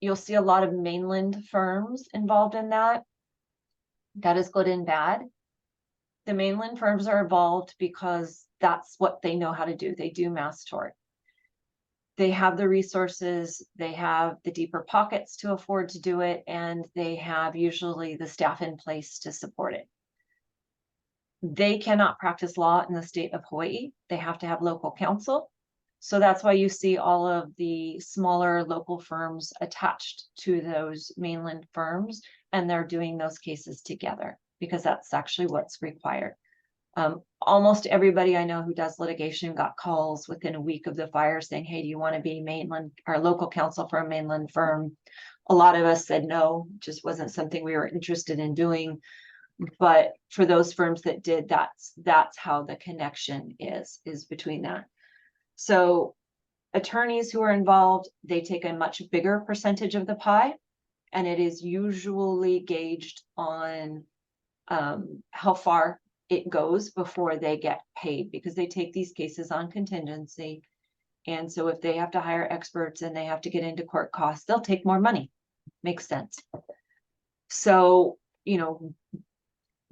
You'll see a lot of mainland firms involved in that. That is good and bad. The mainland firms are involved because that's what they know how to do. They do mass tort. They have the resources, they have the deeper pockets to afford to do it, and they have usually the staff in place to support it. They cannot practice law in the state of Hawaii. They have to have local counsel. So that's why you see all of the smaller local firms attached to those mainland firms, and they're doing those cases together because that's actually what's required. Almost everybody I know who does litigation got calls within a week of the fire saying, hey, do you want to be mainland or local counsel for a mainland firm? A lot of us said no, just wasn't something we were interested in doing. But for those firms that did, that's how the connection is between that. So attorneys who are involved, they take a much bigger percentage of the pie, and it is usually gauged on how far it goes before they get paid, because they take these cases on contingency. And so if they have to hire experts and they have to get into court costs, they'll take more money. Makes sense. So, you know,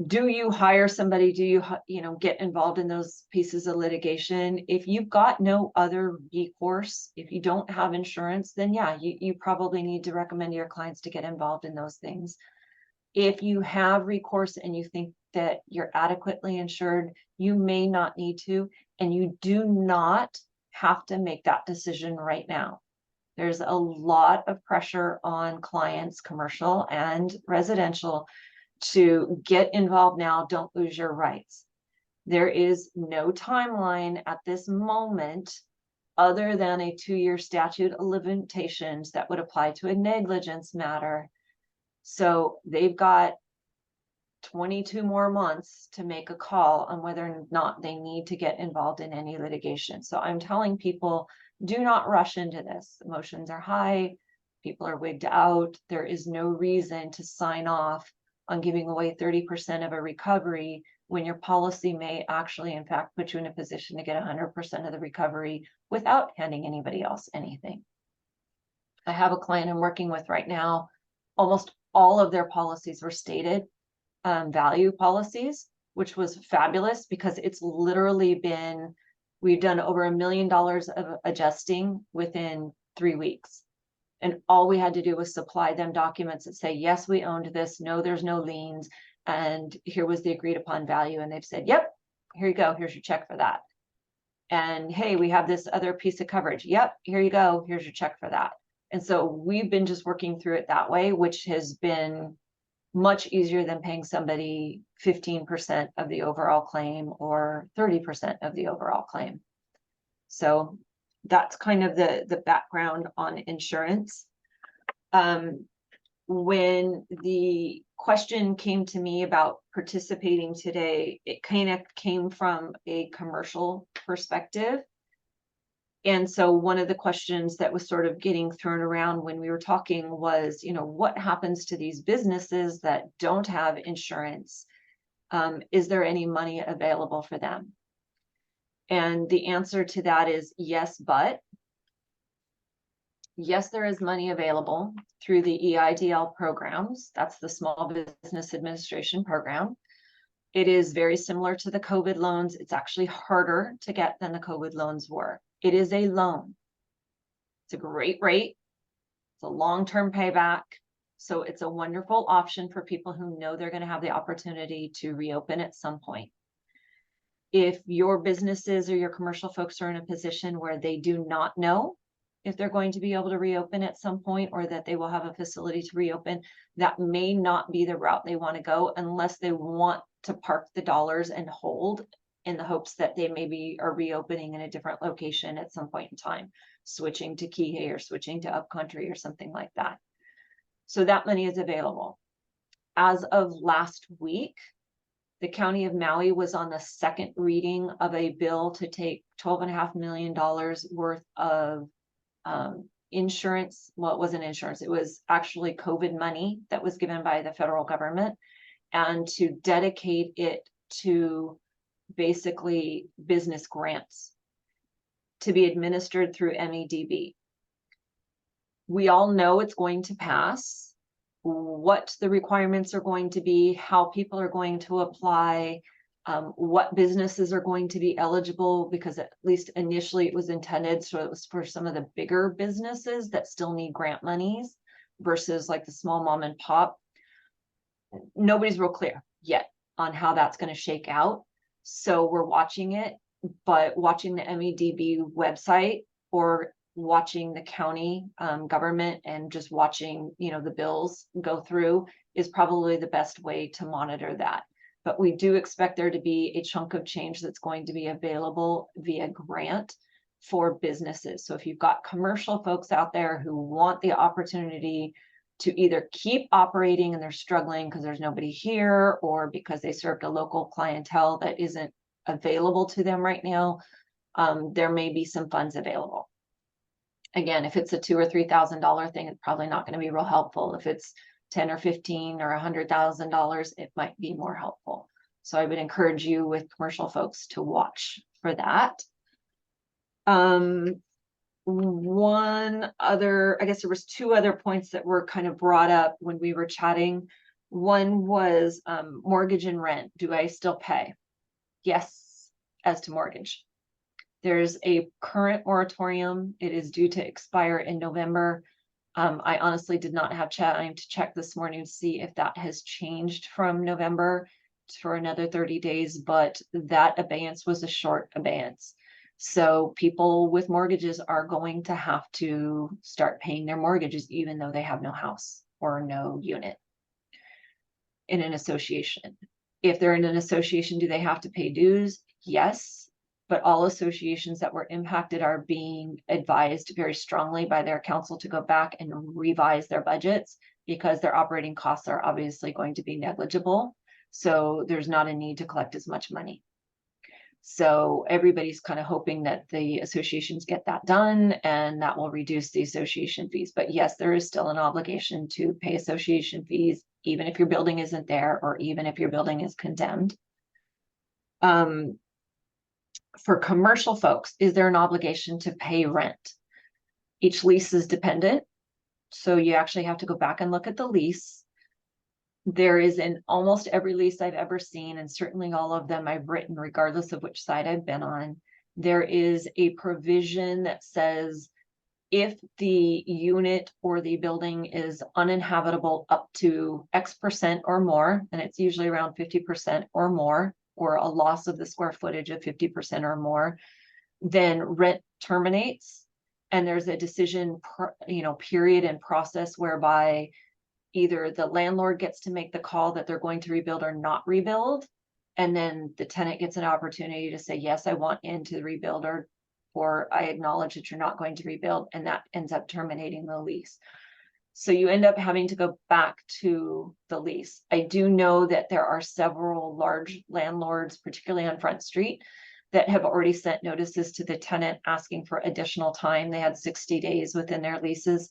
do you hire somebody? Do you, get involved in those pieces of litigation? If you've got no other recourse, if you don't have insurance, then yeah, you probably need to recommend to your clients to get involved in those things. If you have recourse and you think that you're adequately insured, you may not need to, and you do not have to make that decision right now. There's a lot of pressure on clients, commercial and residential, to get involved now. Don't lose your rights. There is no timeline at this moment other than a 2-year statute of limitations that would apply to a negligence matter. So they've got 22 more months to make a call on whether or not they need to get involved in any litigation. So I'm telling people, do not rush into this. Emotions are high. People are wigged out. There is no reason to sign off on giving away 30% of a recovery when your policy may actually, in fact, put you in a position to get 100% of the recovery without handing anybody else anything. I have a client I'm working with right now. Almost all of their policies were stated value policies, which was fabulous because it's literally been, we've done over $1 million of adjusting within 3 weeks. And all we had to do was supply them documents that say, yes, we owned this. No, there's no liens. And here was the agreed upon value. And they've said, yep, here you go. Here's your check for that. And hey, we have this other piece of coverage. Yep, here you go. Here's your check for that. And so we've been just working through it that way, which has been much easier than paying somebody 15% of the overall claim or 30% of the overall claim. So that's kind of the background on insurance. When the question came to me about participating today, it kind of came from a commercial perspective. And so one of the questions that was sort of getting thrown around when we were talking was, what happens to these businesses that don't have insurance? Is there any money available for them? And the answer to that is yes, but yes, there is money available through the EIDL programs. That's the Small Business Administration program. It is very similar to the COVID loans. It's actually harder to get than the COVID loans were. It is a loan. It's a great rate. It's a long-term payback. So it's a wonderful option for people who know they're going to have the opportunity to reopen at some point. If your businesses or your commercial folks are in a position where they do not know if they're going to be able to reopen at some point, or that they will have a facility to reopen, that may not be the route they want to go unless they want to park the dollars and hold in the hopes that they maybe are reopening in a different location at some point in time, switching to Kihei or switching to Upcountry or something like that. So that money is available. As of last week, the County of Maui was on the second reading of a bill to take $12.5 million worth of insurance. Well, it wasn't insurance. It was actually COVID money that was given by the federal government, and to dedicate it to basically business grants to be administered through MEDB. We all know it's going to pass. What the requirements are going to be, how people are going to apply, what businesses are going to be eligible, because at least initially it was intended, so it was for some of the bigger businesses that still need grant monies versus like the small mom and pop. Nobody's real clear yet on how that's going to shake out. So we're watching it. but watching the MEDB website or watching the county government and just watching, the bills go through is probably the best way to monitor that. But we do expect there to be a chunk of change that's going to be available via grant for businesses. So if you've got commercial folks out there who want the opportunity to either keep operating and they're struggling because there's nobody here, or because they served a local clientele that isn't available to them right now, there may be some funds available. Again, if it's a $2,000 or $3,000 thing, it's probably not going to be real helpful. If it's 10 or 15 or $100,000, it might be more helpful. So I would encourage you with commercial folks to watch for that. One other, I guess there was two other points that were kind of brought up when we were chatting. One was mortgage and rent. Do I still pay? Yes, as to mortgage. There's a current moratorium. It is due to expire in November. I honestly did not have time to check this morning to see if that has changed from November for another 30 days, but that abeyance was a short abeyance. So people with mortgages are going to have to start paying their mortgages, even though they have no house or no unit in an association. If they're in an association, do they have to pay dues? Yes. But all associations that were impacted are being advised very strongly by their council to go back and revise their budgets, because their operating costs are obviously going to be negligible. So there's not a need to collect as much money. So everybody's kind of hoping that the associations get that done, and that will reduce the association fees. But yes, there is still an obligation to pay association fees, even if your building isn't there, or even if your building is condemned. For commercial folks, is there an obligation to pay rent? Each lease is dependent. So you actually have to go back and look at the lease. There is in almost every lease I've ever seen, and certainly all of them I've written, regardless of which side I've been on, there is a provision that says if the unit or the building is uninhabitable up to X% or more, and it's usually around 50% or more, or a loss of the square footage of 50% or more, then rent terminates. And there's a decision, period and process whereby either the landlord gets to make the call that they're going to rebuild or not rebuild. And then the tenant gets an opportunity to say, yes, I want into the rebuild, or I acknowledge that you're not going to rebuild, and that ends up terminating the lease. So you end up having to go back to the lease. I do know that there are several large landlords, particularly on Front Street, that have already sent notices to the tenant asking for additional time. They had 60 days within their leases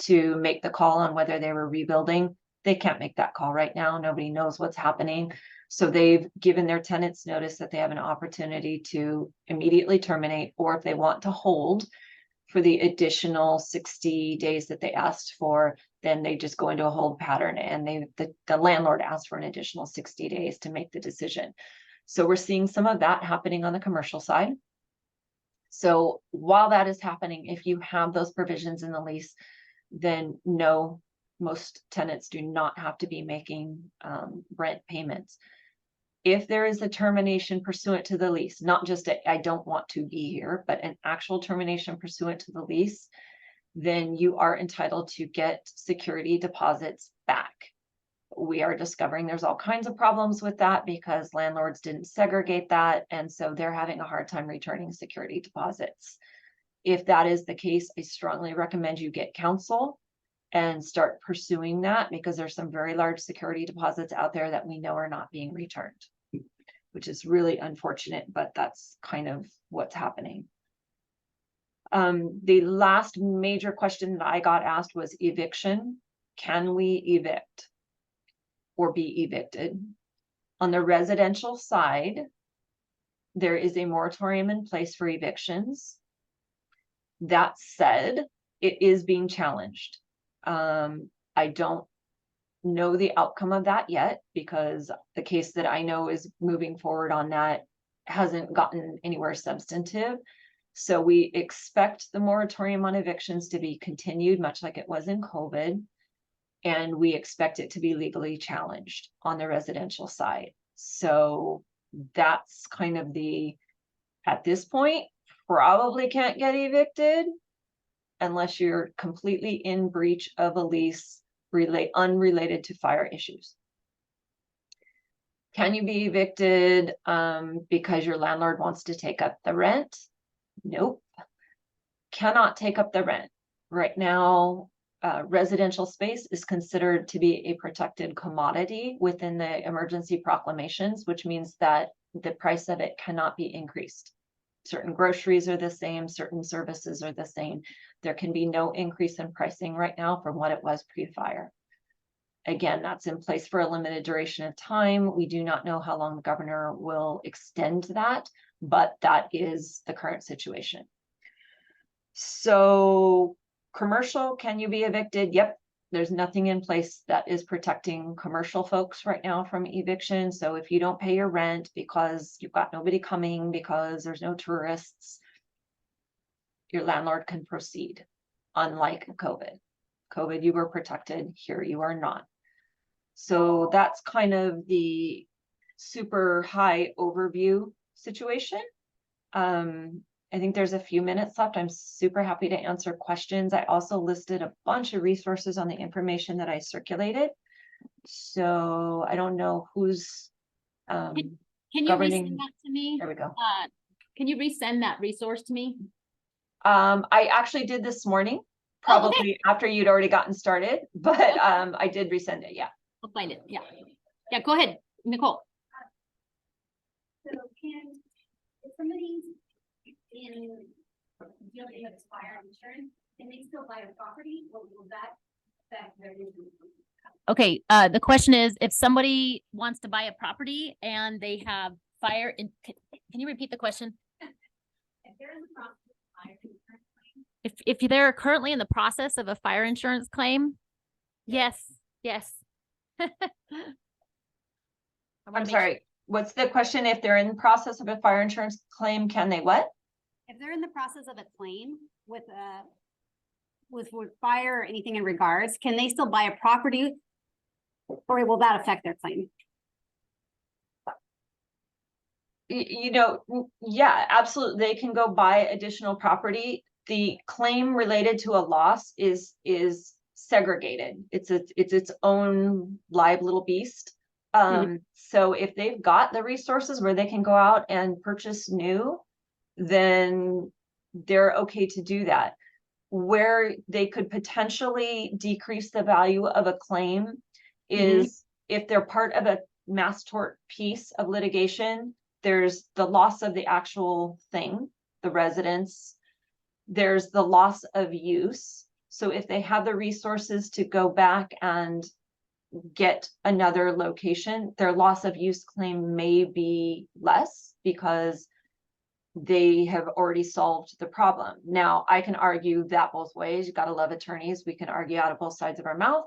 to make the call on whether they were rebuilding. They can't make that call right now. Nobody knows what's happening. So they've given their tenants notice that they have an opportunity to immediately terminate, or if they want to hold for the additional 60 days that they asked for, then they just go into a hold pattern, and the landlord asks for an additional 60 days to make the decision. So we're seeing some of that happening on the commercial side. So while that is happening, if you have those provisions in the lease, then no, most tenants do not have to be making rent payments. If there is a termination pursuant to the lease, not just I don't want to be here, but an actual termination pursuant to the lease, then you are entitled to get security deposits back. We are discovering there's all kinds of problems with that because landlords didn't segregate that, and so they're having a hard time returning security deposits. If that is the case, I strongly recommend you get counsel and start pursuing that, because there's some very large security deposits out there that we know are not being returned, which is really unfortunate, but that's kind of what's happening. The last major question that I got asked was eviction. Can we evict or be evicted? On the residential side, there is a moratorium in place for evictions. That said, it is being challenged. I don't know the outcome of that yet, because the case that I know is moving forward on that hasn't gotten anywhere substantive. So we expect the moratorium on evictions to be continued, much like it was in COVID. And we expect it to be legally challenged on the residential side. So that's kind of the At this point, probably can't get evicted unless you're completely in breach of a lease unrelated to fire issues. Can you be evicted because your landlord wants to take up the rent? Nope. Cannot take up the rent. Right now, residential space is considered to be a protected commodity within the emergency proclamations, which means that the price of it cannot be increased. Certain groceries are the same, certain services are the same. There can be no increase in pricing right now from what it was pre-fire. Again, that's in place for a limited duration of time. We do not know how long the governor will extend that, but that is the current situation. So commercial, can you be evicted? Yep. There's nothing in place that is protecting commercial folks right now from eviction. So if you don't pay your rent because you've got nobody coming, because there's no tourists, your landlord can proceed. Unlike COVID. COVID, you were protected. Here you are not. So that's kind of the super high overview situation. I think there's a few minutes left. I'm super happy to answer questions. I also listed a bunch of resources on the information that I circulated. So I don't know who's Can you governing. resend that to me? There we go. Can you resend that resource to me? I actually did this morning, probably after you'd already gotten started, but I did resend it. Yeah. I'll find it. Yeah. Yeah, go ahead, Nicole. So if somebody's in dealing with fire insurance, can they still buy a property? Or will that affect their business? Okay, the question is, if somebody wants to buy a property and they have fire in, can you repeat the question? If they're in the process of fire insurance claim, If they're currently in the process of a fire insurance claim, yes. I'm sorry. What's the question? If they're in the process of a fire insurance claim, can they what? If they're in the process of a claim with fire or anything in regards, can they still buy a property? Or will that affect their claim? You know, yeah, absolutely. They can go buy additional property. The claim related to a loss is segregated. It's its own live little beast. So if they've got the resources where they can go out and purchase new, then they're okay to do that. Where they could potentially decrease the value of a claim is if they're part of a mass tort piece of litigation. There's the loss of the actual thing, the residence. There's the loss of use. So if they have the resources to go back and get another location, their loss of use claim may be less because they have already solved the problem. Now, I can argue that both ways. You gotta love attorneys. We can argue out of both sides of our mouth.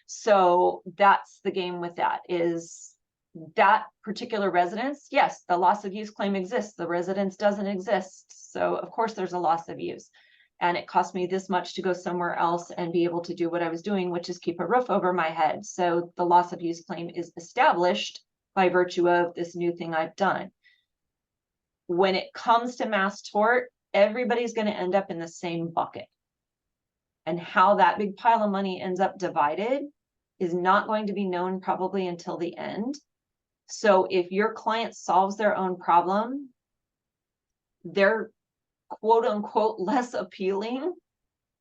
So that's the game with that, is that particular residence. Yes, the loss of use claim exists. The residence doesn't exist. So of course there's a loss of use. And it cost me this much to go somewhere else and be able to do what I was doing, which is keep a roof over my head. So the loss of use claim is established by virtue of this new thing I've done. When it comes to mass tort, everybody's going to end up in the same bucket. And how that big pile of money ends up divided is not going to be known probably until the end. So if your client solves their own problem, they're quote unquote less appealing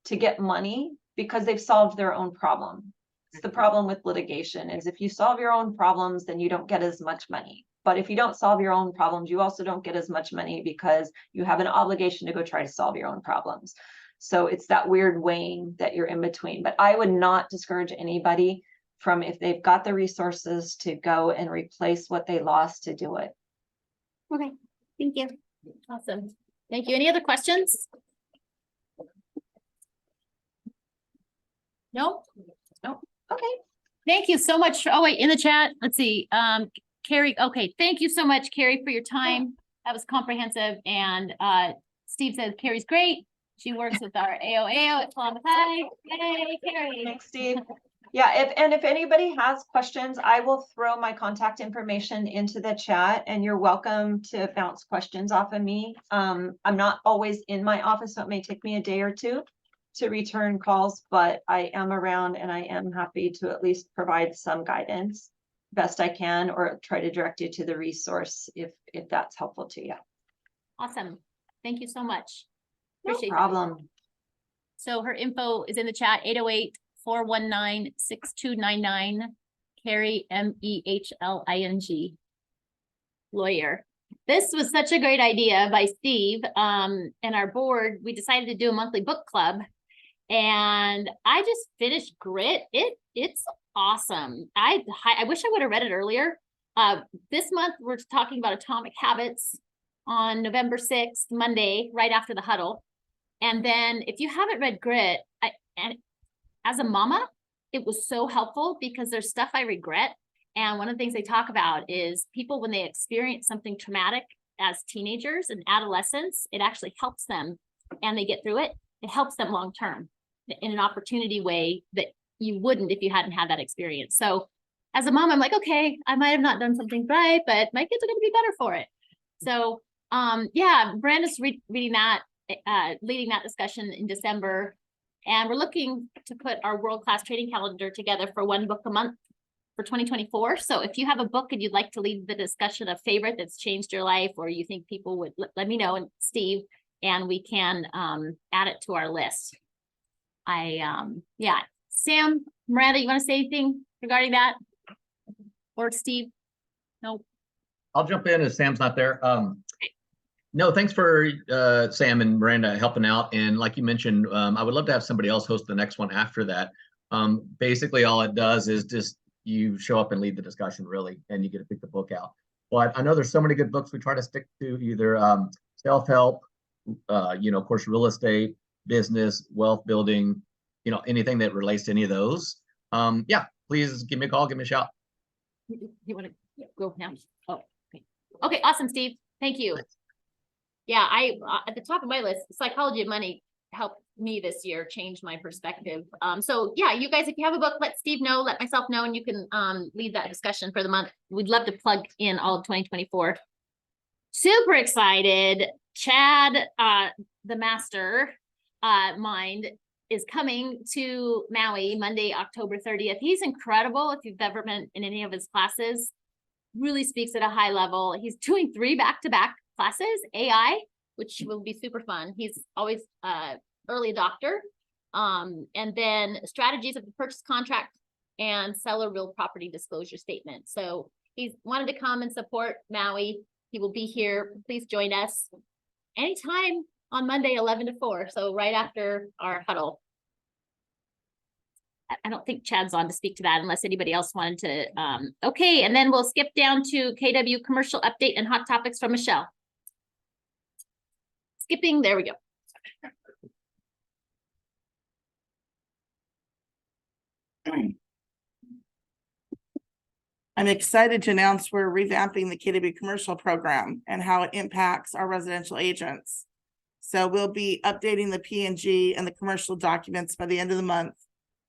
to get money because they've solved their own problem. It's the problem with litigation is if you solve your own problems, then you don't get as much money. But if you don't solve your own problems, you also don't get as much money because you have an obligation to go try to solve your own problems. So it's that weird weighing that you're in between. But I would not discourage anybody from, if they've got the resources, to go and replace what they lost, to do it. Okay, thank you. Awesome. Thank you. Any other questions? No? No. Okay. Thank you so much. Oh, wait, in the chat, let's see. Carrie, okay. Thank you so much, Carrie, for your time. That was comprehensive. And Steve says Carrie's great. She works with our AOAO at Columbus High. Yay, Carrie. Thanks, Steve. Yeah, if anybody has questions, I will throw my contact information into the chat and you're welcome to bounce questions off of me. I'm not always in my office, so it may take me a day or two to return calls, but I am around and I am happy to at least provide some guidance best I can, or try to direct you to the resource if that's helpful to you. Awesome. Thank you so much. No Appreciate that. problem. So her info is in the chat, 808-419-6299, Carrie, MEHLING, lawyer. This was such a great idea by Steve, and our board. We decided to do a monthly book club, and I just finished Grit. It's awesome. I wish I would have read it earlier. This month we're talking about Atomic Habits on November 6th, Monday, right after the huddle. And then if you haven't read Grit, and as a mama, it was so helpful because there's stuff I regret. And one of the things they talk about is people, when they experience something traumatic as teenagers and adolescents, it actually helps them and they get through it. It helps them long-term in an opportunity way that you wouldn't if you hadn't had that experience. So as a mom, I'm like, okay, I might have not done something right, but my kids are going to be better for it. So yeah, Miranda's reading that, leading that discussion in December. And we're looking to put our world-class training calendar together for one book a month for 2024. So if you have a book and you'd like to lead the discussion, a favorite that's changed your life, or you think people would, let me know, and Steve, and we can add it to our list. Yeah, Sam, Miranda, you want to say anything regarding that? Or Steve? No. I'll jump in as Sam's not there. No, thanks for Sam and Miranda helping out. And like you mentioned, I would love to have somebody else host the next one after that. Basically, all it does is just you show up and lead the discussion, really, and you get to pick the book out. But I know there's so many good books we try to stick to, either self-help, of course, real estate, business, wealth building, anything that relates to any of those. Yeah, please give me a call, give me a shout. You want to go now? Oh, okay, awesome, Steve. Thank you. Thanks. Yeah, at the top of my list, Psychology of Money helped me this year change my perspective. So yeah, you guys, if you have a book, let Steve know, let myself know, and you can lead that discussion for the month. We'd love to plug in all of 2024. Super excited. Chad, the master mind, is coming to Maui Monday, October 30th. He's incredible. If you've ever been in any of his classes, really speaks at a high level. He's doing 3 back-to-back classes, AI, which will be super fun. He's always early adopter. And then strategies of the purchase contract and seller real property disclosure statement. So he's wanted to come and support Maui. He will be here. Please join us anytime on Monday, 11 to 4. So right after our huddle. I don't think Chad's on to speak to that unless anybody else wanted to. Okay, and then we'll skip down to KW commercial update and hot topics from Michelle. Skipping, there we go. I'm excited to announce we're revamping the KW commercial program and how it impacts our residential agents. So we'll be updating the P&G and the commercial documents by the end of the month.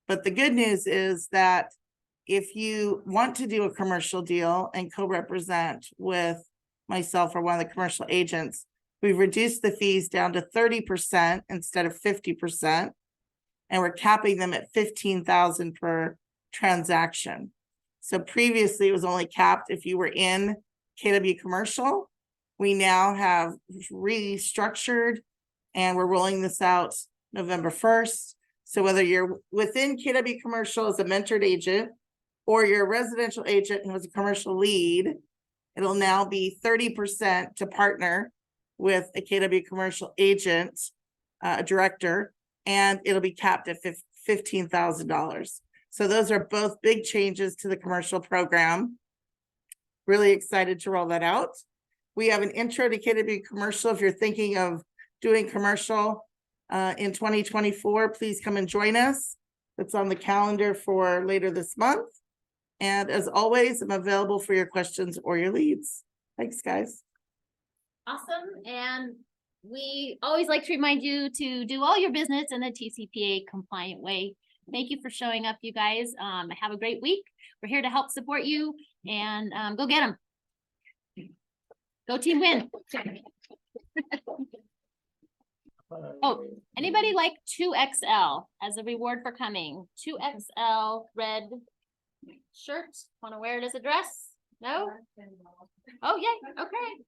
But the good news is that if you want to do a commercial deal and co-represent with myself or one of the commercial agents, we've reduced the fees down to 30% instead of 50%. And we're capping them at $15,000 per transaction. So previously it was only capped if you were in KW commercial. We now have restructured and we're rolling this out November 1st. So whether you're within KW commercial as a mentored agent or you're a residential agent who has a commercial lead, it'll now be 30% to partner with a KW commercial agent, a director, and it'll be capped at $15,000. So those are both big changes to the commercial program. Really excited to roll that out. We have an intro to KW commercial. If you're thinking of doing commercial in 2024, please come and join us. It's on the calendar for later this month. And as always, I'm available for your questions or your leads. Thanks, guys. Awesome. And we always like to remind you to do all your business in a TCPA compliant way. Thank you for showing up, you guys. Have a great week. We're here to help support you and, go get them. Go team win. Oh, anybody like 2XL as a reward for coming? 2XL red shirt. Want to wear it as a dress? No? Oh, yeah. Okay.